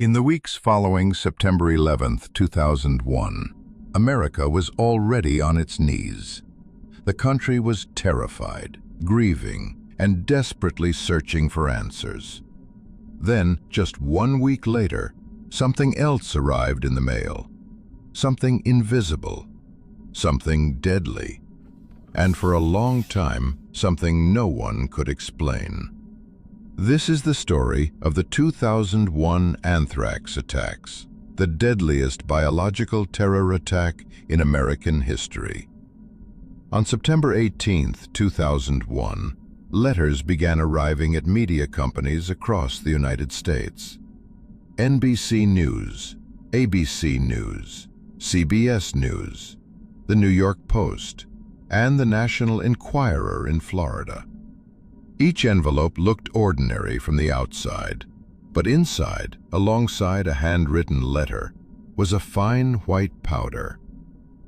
In the weeks following September 11th, 2001, America was already on its knees. The country was terrified, grieving, and desperately searching for answers. Then, just 1 week later, something else arrived in the mail. Something invisible, something deadly, and for a long time, something no one could explain. This is the story of the 2001 Anthrax attacks, the deadliest biological terror attack in American history. On September 18, 2001, letters began arriving at media companies across the United States. NBC News, ABC News, CBS News, the New York Post, and the National Enquirer in Florida. Each envelope looked ordinary from the outside, but inside, alongside a handwritten letter, was a fine white powder,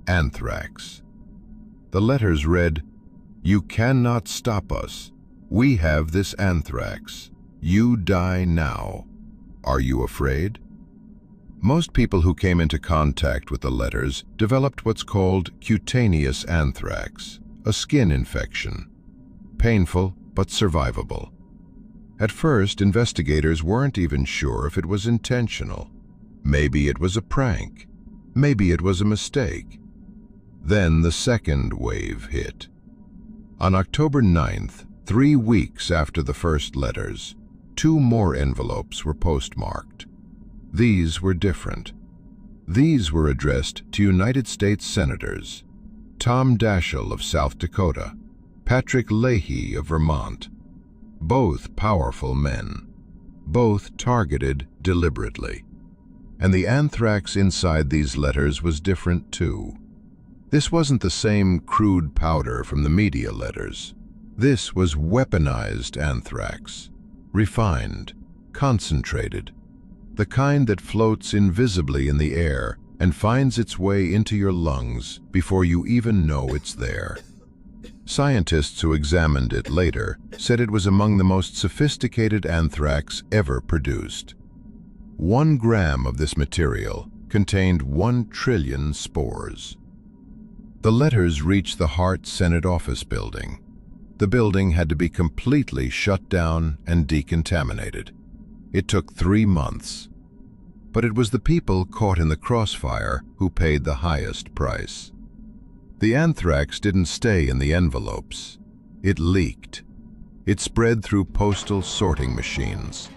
anthrax. The letters read, "You cannot stop us. We have this anthrax. You die now. Are you afraid?" Most people who came into contact with the letters developed what's called cutaneous anthrax, a skin infection. Painful, but survivable. At first, investigators weren't even sure if it was intentional. Maybe it was a prank. Maybe it was a mistake. Then the second wave hit. On October 9th, 3 weeks after the first letters, 2 more envelopes were postmarked. These were different. These were addressed to United States Senators Tom Daschle of South Dakota, Patrick Leahy of Vermont. Both powerful men. Both targeted deliberately. And the anthrax inside these letters was different too. This wasn't the same crude powder from the media letters. This was weaponized anthrax. Refined, concentrated. The kind that floats invisibly in the air and finds its way into your lungs before you even know it's there. Scientists who examined it later said it was among the most sophisticated anthrax ever produced. 1 gram of this material contained 1 trillion spores. The letters reached the Hart Senate office building. The building had to be completely shut down and decontaminated. It took 3 months. But it was the people caught in the crossfire who paid the highest price. The anthrax didn't stay in the envelopes. It leaked. It spread through postal sorting machines.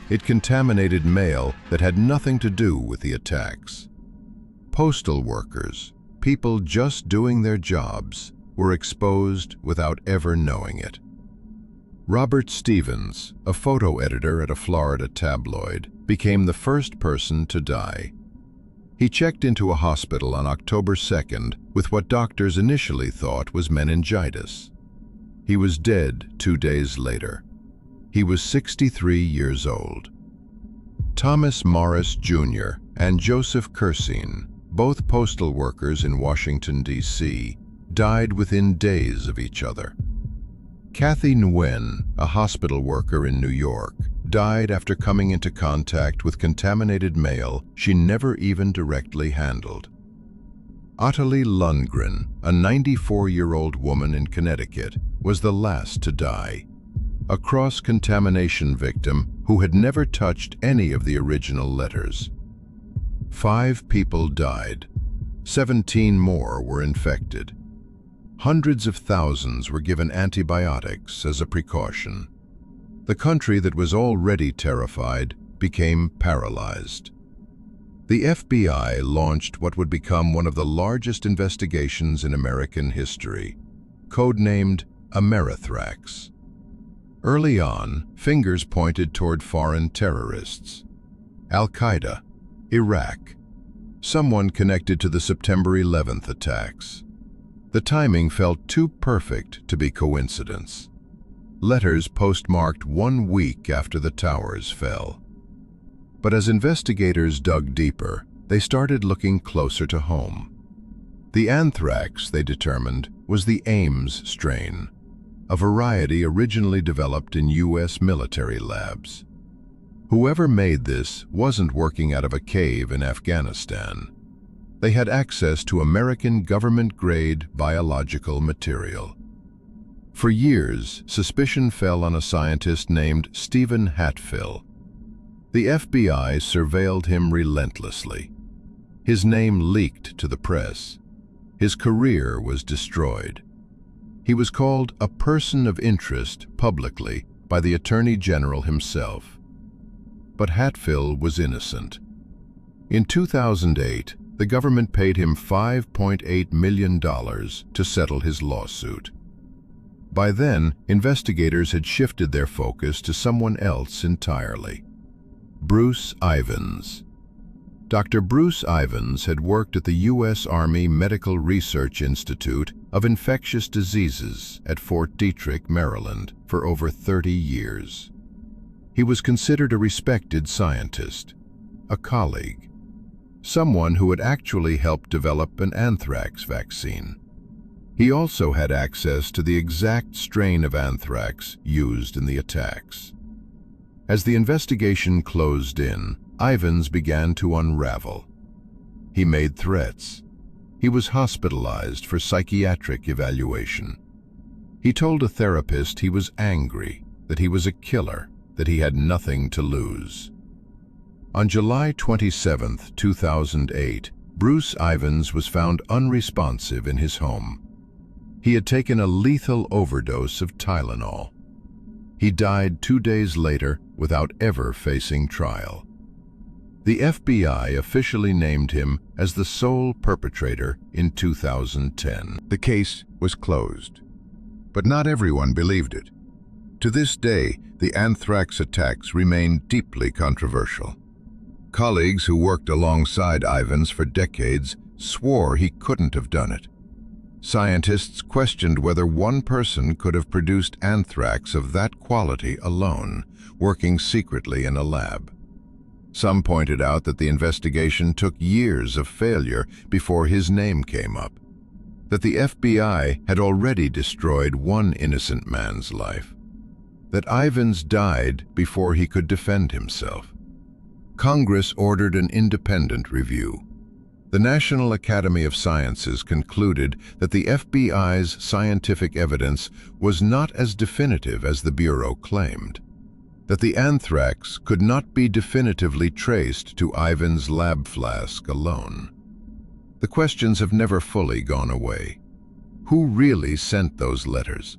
It contaminated mail that had nothing to do with the attacks. Postal workers, people just doing their jobs, were exposed without ever knowing it. Robert Stevens, a photo editor at a Florida tabloid, became the first person to die. He checked into a hospital on October 2nd with what doctors initially thought was meningitis. He was dead 2 days later. He was 63 years old. Thomas Morris Jr. and Joseph Kersine, both postal workers in Washington, D.C., died within days of each other. Kathy Nguyen, a hospital worker in New York, died after coming into contact with contaminated mail she never even directly handled. Ottilie Lundgren, a 94-year-old woman in Connecticut, was the last to die. A cross-contamination victim who had never touched any of the original letters. 5 people died. 17 more were infected. Hundreds of thousands were given antibiotics as a precaution. The country that was already terrified became paralyzed. The FBI launched what would become one of the largest investigations in American history, codenamed Amerithrax. Early on, fingers pointed toward foreign terrorists. Al-Qaeda, Iraq, someone connected to the September 11th attacks. The timing felt too perfect to be coincidence. Letters postmarked 1 week after the towers fell. But as investigators dug deeper, they started looking closer to home. The anthrax, they determined, was the Ames strain, a variety originally developed in U.S. military labs. Whoever made this wasn't working out of a cave in Afghanistan. They had access to American government-grade biological material. For years, suspicion fell on a scientist named Stephen Hatfill. The FBI surveilled him relentlessly. His name leaked to the press. His career was destroyed. He was called a person of interest publicly by the Attorney General himself. But Hatfill was innocent. In 2008, the government paid him $5.8 million to settle his lawsuit. By then, investigators had shifted their focus to someone else entirely. Bruce Ivins. Dr. Bruce Ivins had worked at the U.S. Army Medical Research Institute of Infectious Diseases at Fort Detrick, Maryland, for over 30 years. He was considered a respected scientist, a colleague, someone who had actually helped develop an anthrax vaccine. He also had access to the exact strain of anthrax used in the attacks. As the investigation closed in, Ivins began to unravel. He made threats. He was hospitalized for psychiatric evaluation. He told a therapist he was angry, that he was a killer, that he had nothing to lose. On July 27, 2008, Bruce Ivins was found unresponsive in his home. He had taken a lethal overdose of Tylenol. He died 2 days later without ever facing trial. The FBI officially named him as the sole perpetrator in 2010. The case was closed. But not everyone believed it. To this day, the anthrax attacks remain deeply controversial. Colleagues who worked alongside Ivins for decades swore he couldn't have done it. Scientists questioned whether one person could have produced anthrax of that quality alone, working secretly in a lab. Some pointed out that the investigation took years of failure before his name came up, that the FBI had already destroyed one innocent man's life, that Ivins died before he could defend himself. Congress ordered an independent review. The National Academy of Sciences concluded that the FBI's scientific evidence was not as definitive as the Bureau claimed, that the anthrax could not be definitively traced to Ivins' lab flask alone. The questions have never fully gone away. Who really sent those letters?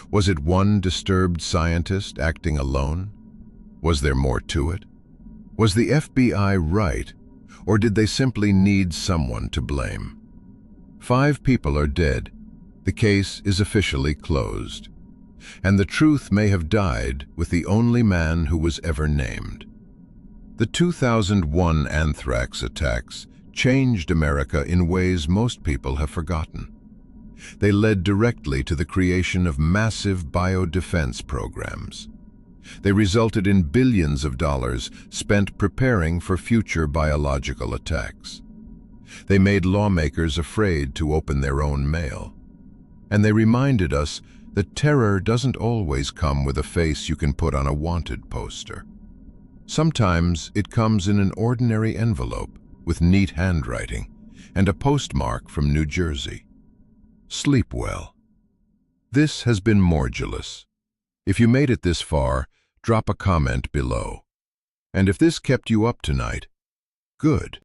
Was it one disturbed scientist acting alone? Was there more to it? Was the FBI right, or did they simply need someone to blame? 5 people are dead. The case is officially closed. And the truth may have died with the only man who was ever named. The 2001 anthrax attacks changed America in ways most people have forgotten. They led directly to the creation of massive biodefense programs. They resulted in billions of dollars spent preparing for future biological attacks. They made lawmakers afraid to open their own mail. And they reminded us that terror doesn't always come with a face you can put on a wanted poster. Sometimes it comes in an ordinary envelope with neat handwriting and a postmark from New Jersey. Sleep well. This has been Mordulus. If you made it this far, drop a comment below. And if this kept you up tonight, good.